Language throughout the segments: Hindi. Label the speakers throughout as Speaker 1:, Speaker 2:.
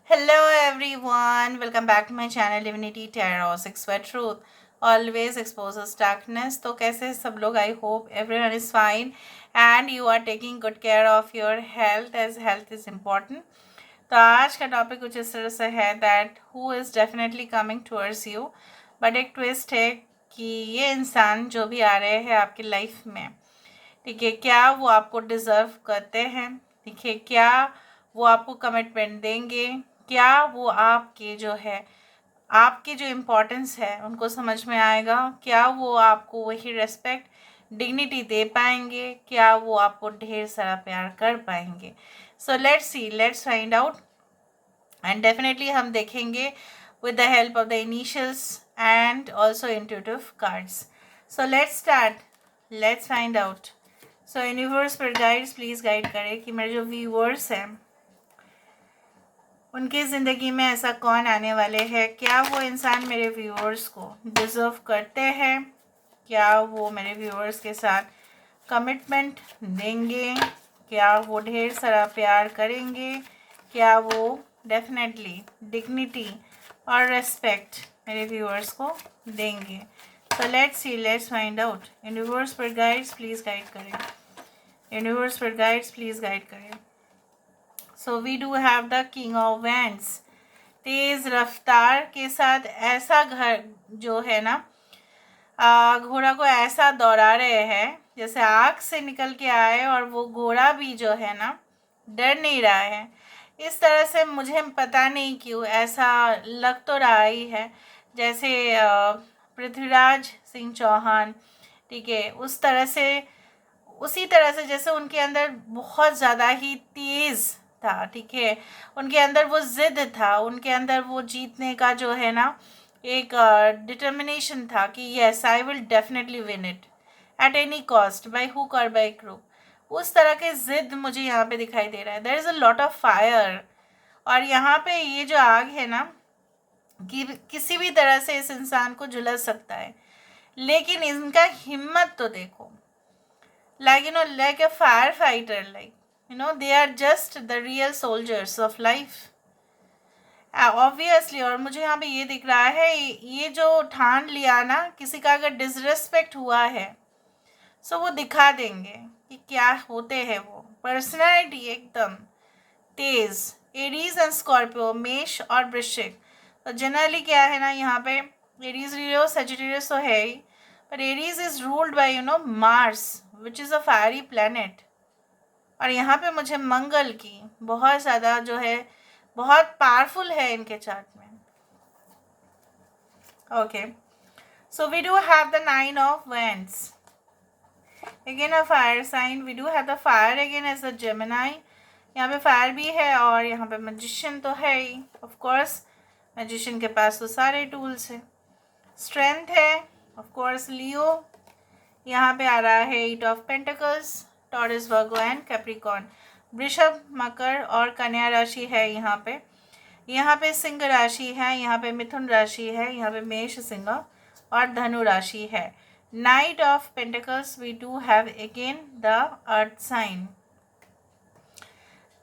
Speaker 1: Hello everyone, welcome back to my channel Divinity Tarot 6 Word Truth always exposes darkness। तो कैसे सब लोग, I hope everyone is fine and you are taking good care of your health as health is important। तो आज का टॉपिक कुछ इस तरह से है that who is definitely coming towards you, but एक ट्विस्ट है कि ये इंसान जो भी आ रहे हैं आपकी लाइफ में, ठीक है, क्या वो आपको डिज़र्व करते हैं, ठीक है, क्या वो आपको कमिटमेंट देंगे, क्या वो आपके जो है आपकी जो इम्पोर्टेंस है उनको समझ में आएगा, क्या वो आपको वही रेस्पेक्ट डिग्निटी दे पाएंगे, क्या वो आपको ढेर सारा प्यार कर पाएंगे। So let's see, let's find out and definitely हम देखेंगे with the help of the initials and also intuitive cards. So let's start, let's find out. So universe पर गाइड्स प्लीज़ गाइड करें कि मेरे जो व्यूअर्स हैं उनकी ज़िंदगी में ऐसा कौन आने वाले हैं, क्या वो इंसान मेरे व्यूअर्स को डिज़र्व करते हैं, क्या वो मेरे व्यूअर्स के साथ कमिटमेंट देंगे, क्या वो ढेर सारा प्यार करेंगे, क्या वो डेफिनेटली डिग्निटी और रेस्पेक्ट मेरे व्यूअर्स को देंगे। तो let's see, let's find out. Universe पर गाइड्स प्लीज़ गाइड करें, यूनिवर्स पर गाइड्स प्लीज़ गाइड करें। So we do have the king of wands. तेज़ रफ्तार के साथ ऐसा घर जो है ना, घोड़ा को ऐसा दौड़ा रहे हैं जैसे आग से निकल के आए, और वो घोड़ा भी जो है ना डर नहीं रहा है। इस तरह से मुझे पता नहीं क्यों ऐसा लग तो रहा ही है जैसे पृथ्वीराज सिंह चौहान, ठीक है, उसी तरह से जैसे उनके अंदर बहुत ज़्यादा ही तेज़ था, ठीक है, उनके अंदर वो ज़िद था, उनके अंदर वो जीतने का जो है ना एक डिटर्मिनेशन था कि yes I will definitely win it at any cost, by hook और बाय क्रूक। उस तरह के ज़िद मुझे यहाँ पे दिखाई दे रहा है। There is a lot of fire, और यहाँ पे ये जो आग है ना कि किसी भी तरह से इस इंसान को झुलस सकता है, लेकिन इनका हिम्मत तो देखो, like a firefighter, they are just the real soldiers of life, obviously. और मुझे यहाँ पे ये दिख रहा है, ये जो ठान लिया ना, किसी का अगर डिसरेस्पेक्ट हुआ है सो वो दिखा देंगे कि क्या होते हैं वो। पर्सनैलिटी एकदम तेज, एरीज एंड स्कॉर्पियो, मेष और वृश्चिक। तो जनरली क्या है ना, यहाँ पे एरीज लियो, सजिटेरियस तो है ही, पर Aries is ruled by Mars which is a fiery planet. और यहाँ पे मुझे मंगल की बहुत ज़्यादा जो है बहुत पावरफुल है इनके चार्ट में। Okay, so we do have the 9 of Wands, again a fire sign. We do have the fire again as the Gemini. यहाँ पे फायर भी है और यहाँ पे मैजिशियन तो है ही, ऑफ कोर्स मैजिशियन के पास तो सारे टूल्स हैं। स्ट्रेंथ है ऑफ कोर्स लियो। यहाँ पे आ रहा है 8 of Pentacles, taurus, Virgo and Capricorn. वृषभ, मकर और कन्या राशि है यहाँ पे सिंह राशि है, यहाँ पे मिथुन राशि है, यहाँ पे मेष, सिंह और धनु राशि है। Knight of pentacles, we do have again the earth sign.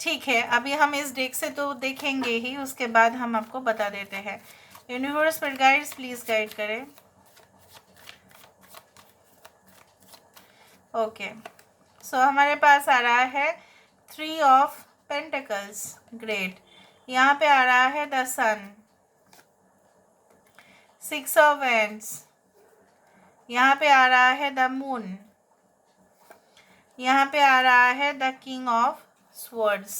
Speaker 1: ठीक है, अभी हम इस डेक से तो देखेंगे ही, उसके बाद हम आपको बता देते हैं। यूनिवर्स पर गाइड्स प्लीज गाइड करें। ओके, सो हमारे पास आ रहा है 3 of Pentacles, ग्रेट। यहाँ पे आ रहा है द सन, 6 of Wands, यहाँ पे आ रहा है द मून, यहाँ पे आ रहा है the king of swords.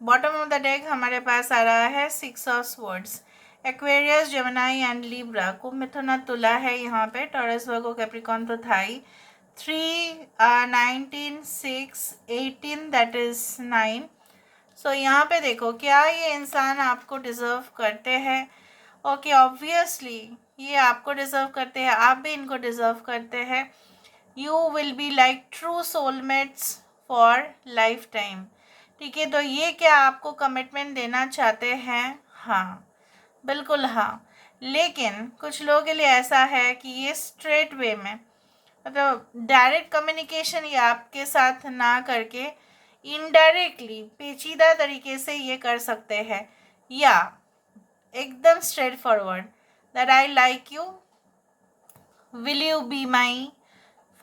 Speaker 1: Bottom of the deck हमारे पास आ रहा है 6 of Swords। Aquarius, Gemini and Libra, कुंभ, मिथुन, तुला है यहाँ पे, टॉरस, वर्गो, कैप्रिकॉर्न तो था ही। 3, 19, 6, 18, दैट इज 9। सो यहाँ पे देखो, क्या ये इंसान आपको डिज़र्व करते हैं? ओके, ऑब्वियसली ये आपको डिज़र्व करते हैं, आप भी इनको डिज़र्व करते हैं। You will be like true soulmates for life time, ठीक है। तो ये क्या आपको कमिटमेंट देना चाहते हैं? हाँ, बिल्कुल हाँ। लेकिन कुछ लोगों के लिए ऐसा है कि ये स्ट्रेट वे में, मतलब डायरेक्ट कम्युनिकेशन ये आपके साथ ना करके इनडायरेक्टली पेचीदा तरीके से ये कर सकते हैं या एकदम straight forward, that I like you, will you be my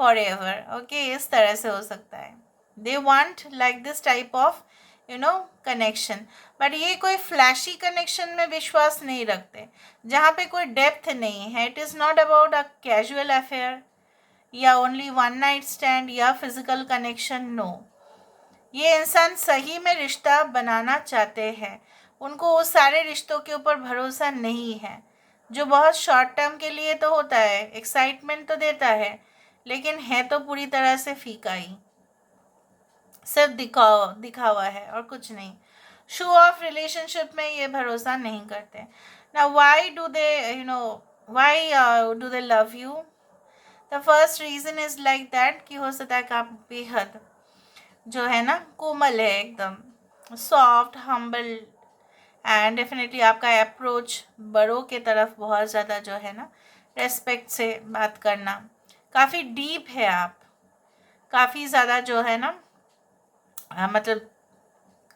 Speaker 1: for ever, okay, इस तरह से हो सकता है. They want like this type of connection. But ये कोई फ्लैशी कनेक्शन में विश्वास नहीं रखते, जहाँ पे कोई डेप्थ नहीं है. It is not about a casual affair या ओनली वन नाइट स्टैंड या फिजिकल कनेक्शन. नो, ये इंसान सही में रिश्ता बनाना चाहते हैं. उनको वो सारे रिश्तों के ऊपर भरोसा नहीं है जो बहुत शॉर्ट टर्म के लिए तो होता है, एक्साइटमेंट तो देता है, लेकिन है तो पूरी तरह से फीका ही, सिर्फ दिखावा है और कुछ नहीं. शो ऑफ रिलेशनशिप में ये भरोसा नहीं करते. ना why do they why do they love you. The first reason is like that कि हो सकता है कि आप बेहद जो है ना कोमल है, एकदम सॉफ्ट हम्बल, एंड डेफिनेटली आपका अप्रोच बड़ों के तरफ बहुत ज़्यादा जो है ना रेस्पेक्ट से बात करना, काफ़ी डीप है आप, काफ़ी ज़्यादा जो है ना मतलब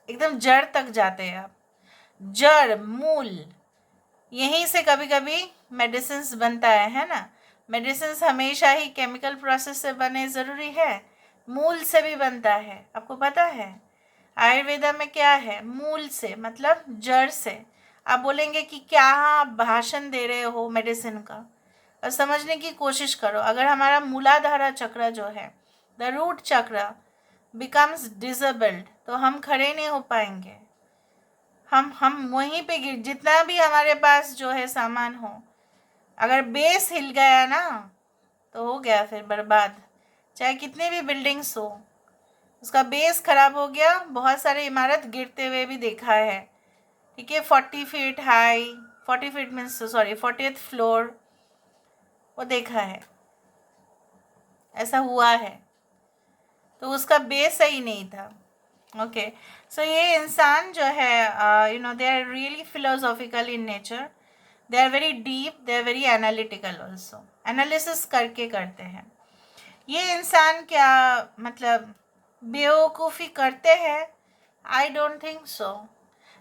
Speaker 1: एकदम जड़ तक जाते हैं आप, जड़ मूल. यहीं से कभी कभी मेडिसिन्स बनता है ना. मेडिसिन्स हमेशा ही केमिकल प्रोसेस से बने ज़रूरी है, मूल से भी बनता है. आपको पता है आयुर्वेदा में क्या है, मूल से मतलब जड़ से. आप बोलेंगे कि क्या आप भाषण दे रहे हो मेडिसिन का, और समझने की कोशिश करो. अगर हमारा मूलाधारा चक्र जो है, द रूट चक्र बिकम्स डिसेबल्ड, तो हम खड़े नहीं हो पाएंगे. हम वहीं पे गिर, जितना भी हमारे पास जो है सामान हो, अगर बेस हिल गया ना तो हो गया फिर बर्बाद. चाहे कितने भी बिल्डिंग्स हो, उसका बेस खराब हो गया. बहुत सारे इमारत गिरते हुए भी देखा है, ठीक है, 40 feet high, 40 feet means sorry 40th floor, वो देखा है, ऐसा हुआ है. तो उसका बेस सही नहीं था. ओके, सो ये इंसान जो है they are really philosophical in nature, they are very deep, they are very analytical also. Analysis करके करते हैं. ये इंसान क्या मतलब बेवकूफ़ी करते हैं? I don't think so.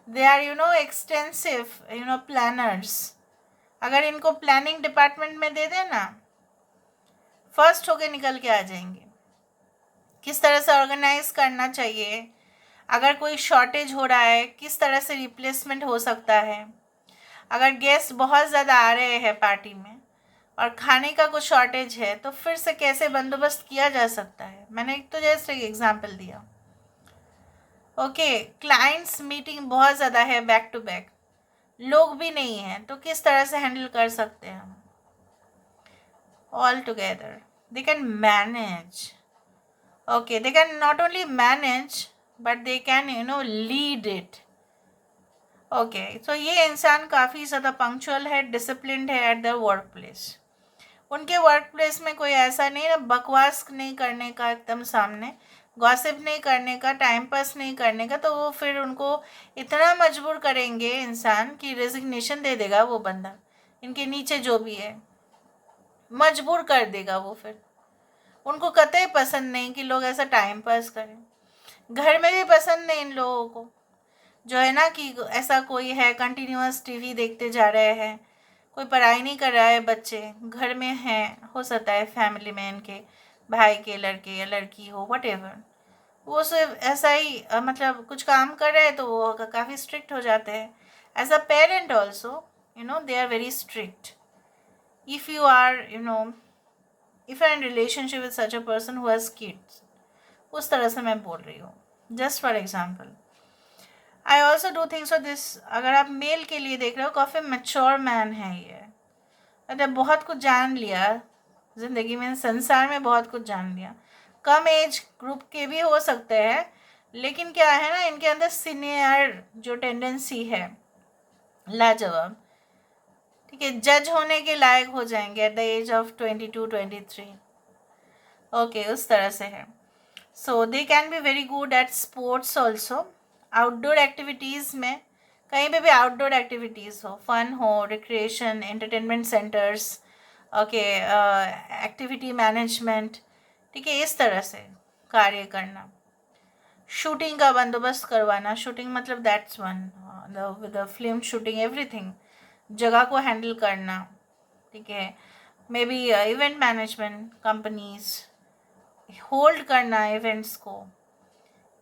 Speaker 1: They are extensive planners. अगर इनको प्लानिंग डिपार्टमेंट में दे देना, फर्स्ट होके निकल के आ जाएंगे. किस तरह से ऑर्गेनाइज करना चाहिए, अगर कोई शॉर्टेज हो रहा है किस तरह से रिप्लेसमेंट हो सकता है, अगर गेस्ट बहुत ज़्यादा आ रहे हैं पार्टी में और खाने का कुछ शॉर्टेज है तो फिर से कैसे बंदोबस्त किया जा सकता है. मैंने एक तो जैसे एग्जांपल दिया. ओके, क्लाइंट्स मीटिंग बहुत ज़्यादा है, बैक टू बैक, लोग भी नहीं हैं, तो किस तरह से हैंडल कर सकते हैं हम. All together they can manage. Okay, they can not only manage but they can lead it. Okay, तो ये इंसान काफ़ी ज़्यादा पंक्चुअल है, डिसिप्लिन्ड है एट द वर्क प्लेस. उनके वर्क प्लेस में कोई ऐसा नहीं ना बकवास नहीं करने का, एकदम सामने गॉसिप नहीं करने का, टाइम पास नहीं करने का. तो वो फिर उनको इतना मजबूर करेंगे इंसान कि रेजिग्नेशन दे देगा वो बंदा, इनके नीचे जो भी है मजबूर कर देगा वो. फिर उनको कतई पसंद नहीं कि लोग ऐसा टाइम पास करें. घर में भी पसंद नहीं इन लोगों को जो है ना कि ऐसा कोई है कंटिन्यूअस टीवी देखते जा रहे हैं, कोई पढ़ाई नहीं कर रहा है, बच्चे घर में हैं, हो सकता है फैमिली में इनके भाई के लड़के या लड़की हो, वट एवर, वो सिर्फ ऐसा ही मतलब कुछ काम कर रहे हैं तो वो काफ़ी स्ट्रिक्ट हो जाते हैं. As a parent also they are very strict. If you are if you're in relationship with such a person who has kids, उस तरह से मैं बोल रही हूँ, just for example. I also do thinks of this. अगर आप मेल के लिए देख रहे हो, काफ़ी मैच्योर मैन है ये, मतलब बहुत कुछ जान लिया ज़िंदगी में, संसार में बहुत कुछ जान लिया. कम एज ग्रुप के भी हो सकते हैं, लेकिन क्या है ना इनके अंदर सीनियर जो टेंडेंसी है, लाजवाब, ठीक है, जज होने के लायक हो जाएंगे at the age of 22-23. Okay, उस तरह से है. So they can be very good at sports also. Outdoor activities में, कहीं पे भी आउटडोर एक्टिविटीज़ हो, फन हो, recreation, entertainment centres, okay, activity management, ठीक है, इस तरह से कार्य करना. शूटिंग का बंदोबस्त करवाना, शूटिंग मतलब that's one, the film shooting everything, जगह को हैंडल करना, ठीक है। May be event management, companies hold करना इवेंट्स को,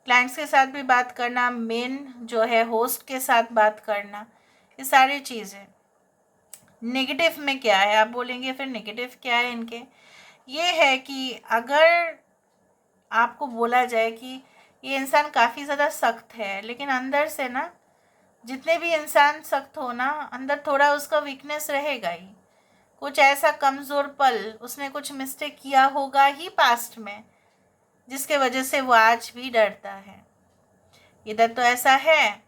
Speaker 1: क्लाइंट्स के साथ भी बात करना, मेन जो है होस्ट के साथ बात करना, ये सारी चीज़ें। नेगेटिव में क्या है आप बोलेंगे, फिर नेगेटिव क्या है इनके, ये है कि अगर आपको बोला जाए कि ये इंसान काफ़ी ज़्यादा सख्त है, लेकिन अंदर से ना, जितने भी इंसान सख्त हो ना, अंदर थोड़ा उसका वीकनेस रहेगा ही, कुछ ऐसा कमज़ोर पल, उसने कुछ मिस्टेक किया होगा ही पास्ट में, जिसके वजह से वो आज भी डरता है। इधर तो ऐसा है,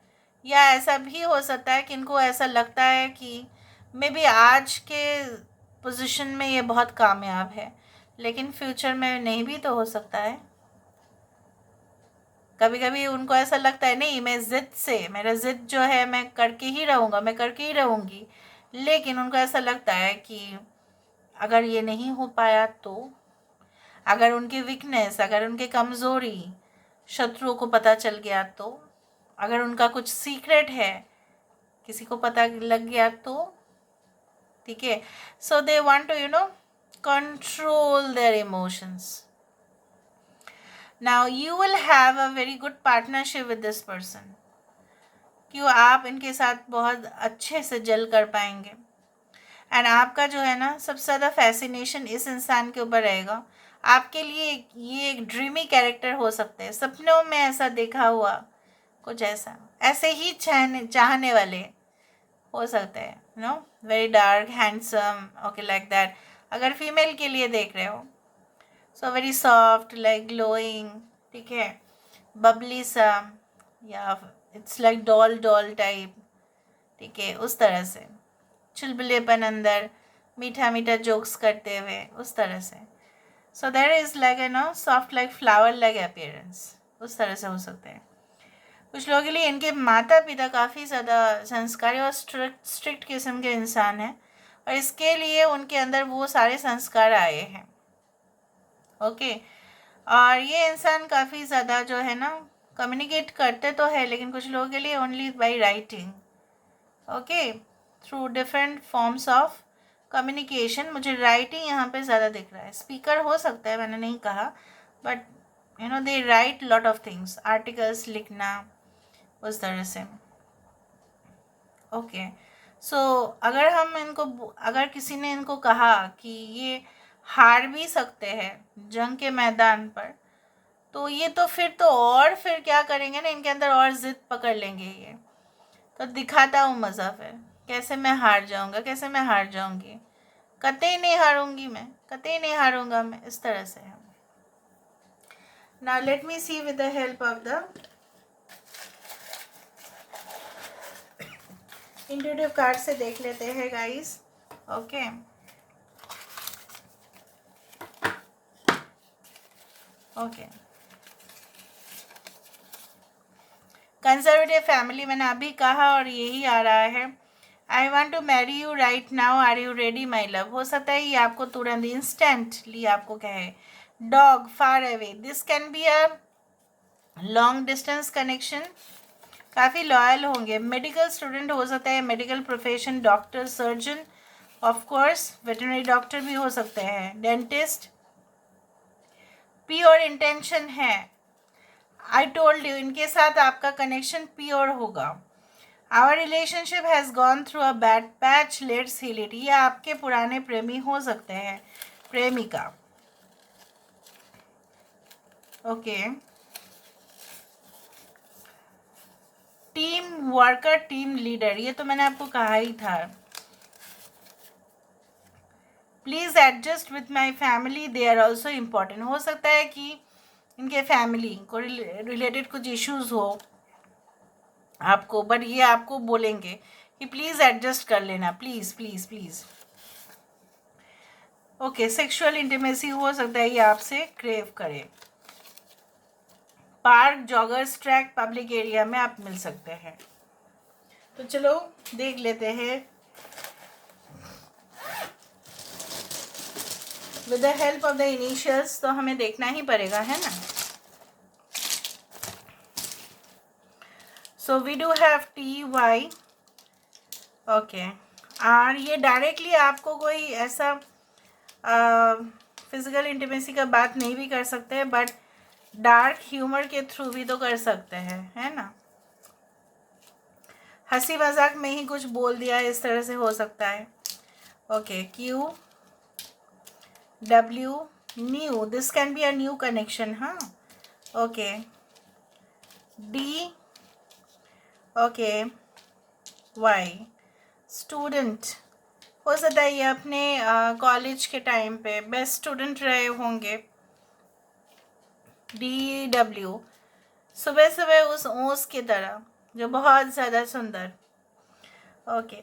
Speaker 1: या ऐसा भी हो सकता है कि इनको ऐसा लगता है कि मे बी आज के पोजीशन में ये बहुत कामयाब है, लेकिन फ्यूचर में नहीं भी तो हो सकता है। कभी कभी उनको ऐसा लगता है नहीं, मैं ज़िद से, मेरा ज़िद जो है मैं करके ही रहूँगा, मैं करके ही रहूँगी, लेकिन उनको ऐसा लगता है कि अगर ये नहीं हो पाया तो, अगर उनकी वीकनेस, अगर उनकी कमज़ोरी शत्रुओं को पता चल गया तो, अगर उनका कुछ सीक्रेट है किसी को पता लग गया तो, ठीक है। So they want to control their emotions. Now you will have a very good partnership with this person, क्यों आप इनके साथ बहुत अच्छे से जल कर पाएंगे। एंड आपका जो है ना, सबसे ज़्यादा फैसिनेशन इस इंसान के ऊपर रहेगा। आपके लिए ये एक ड्रीमी कैरेक्टर हो सकते हैं, सपनों में ऐसा देखा हुआ कुछ ऐसा, ऐसे ही चाहने वाले हो सकते हैं, very dark handsome, okay, like that. अगर फीमेल के लिए देख रहे हो, so very soft, like glowing, ठीक है, बबली सा, या it's like doll doll type, ठीक है, उस तरह से चुलबुलेपन अंदर, मीठा मीठा जोक्स करते हुए, उस तरह से। So there is like soft like flower like appearance, उस तरह से हो सकते हैं। कुछ लोगों के लिए इनके माता पिता काफ़ी ज़्यादा संस्कारी और स्ट्रिक्ट किस्म के इंसान हैं, और इसके लिए उनके अंदर वो सारे संस्कार आए हैं, ओके। और ये इंसान काफ़ी ज़्यादा जो है ना, कम्युनिकेट करते तो है, लेकिन कुछ लोगों के लिए only by writing, okay, through different forms of communication. मुझे राइटिंग यहाँ पे ज़्यादा दिख रहा है, स्पीकर हो सकता है, मैंने नहीं कहा, but they right lot of things, articles लिखना, उस तरह से, ओके। सो अगर किसी ने इनको कहा कि ये हार भी सकते हैं जंग के मैदान पर, तो ये तो फिर क्या करेंगे ना, इनके अंदर और ज़िद पकड़ लेंगे ये, तो दिखाता हूँ मज़ा, फिर कैसे मैं हार जाऊँगा, कैसे मैं हार जाऊँगी, कतई नहीं हारूंगी मैं, कतई नहीं हारूंगा मैं, इस तरह से है। Now let me see with the help of the intuitive card से देख लेते हैं guys, okay. Okay, conservative family मैंने अभी कहा और यही आ रहा है। I want to marry you right now, are you ready my love, हो सकता है ये आपको तुरंत इंस्टेंटली आपको कहे। Dog far away, this can be a long distance connection, काफ़ी लॉयल होंगे। मेडिकल स्टूडेंट हो सकता है, medical profession, doctor, surgeon, of course veterinary doctor भी हो सकते हैं, डेंटिस्ट। प्योर इंटेंशन है, आई टोल्ड यू, इनके साथ आपका कनेक्शन प्योर होगा। Our relationship has gone through a bad patch, let's heal it, ये आपके पुराने प्रेमी हो सकते हैं, प्रेमिका, okay. Team worker, team leader, ये तो मैंने आपको कहा ही था। Please adjust with my family, they are also important, हो सकता है कि इनके फैमिली को रिलेटेड कुछ इश्यूज हो आपको, बट ये आपको बोलेंगे कि प्लीज़ एडजस्ट कर लेना, please please please, okay. Sexual intimacy हो सकता है ये आपसे क्रेव करे। Park, joggers track, public area में आप मिल सकते हैं। तो चलो देख लेते हैं with the help of the initials, तो हमें देखना ही पड़ेगा, है ना। So we do have T Y, okay. और ये डायरेक्टली आपको कोई ऐसा फिजिकल इंटीमेसी का बात नहीं भी कर सकते, बट डार्क ह्यूमर के थ्रू भी तो कर सकते हैं, है ना। हंसी मजाक में ही कुछ बोल दिया, इस तरह से हो सकता है। Okay, Q W, new, this can be a new connection, हाँ। Okay, D, okay, Y, student, हो सकता है ये अपने कॉलेज के टाइम पे बेस्ट स्टूडेंट रहे होंगे। डी डब्ल्यू, सुबह सुबह उस ओस की तरह जो बहुत ज़्यादा सुंदर। Okay,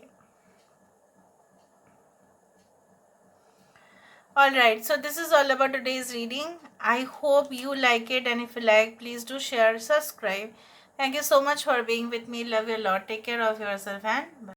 Speaker 1: alright, so this is all about today's reading. I hope you like it, and if you like, please do share, subscribe. Thank you so much for being with me. Love you a lot. Take care of yourself and bye.